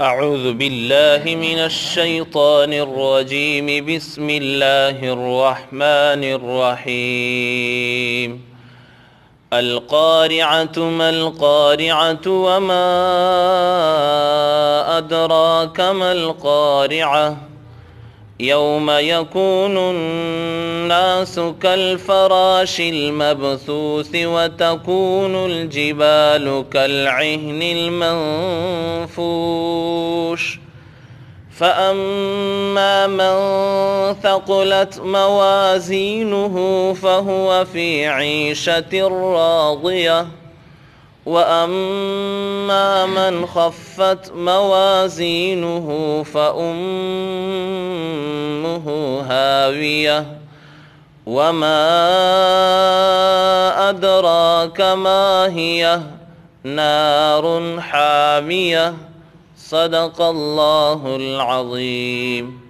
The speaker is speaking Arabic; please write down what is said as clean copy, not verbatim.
أعوذ بالله من الشيطان الرجيم. بسم الله الرحمن الرحيم. القارعة ما القارعة وما أدراك ما القارعة يوم يكون الناس كالفراش المبثوث وتكون الجبال كالعهن المنفوش فأما من ثقلت موازينه فهو في عيشة راضية وأما من خفت موازينه فأمه هاوية وما أدراك ما هي نار حامية. صدق الله العظيم.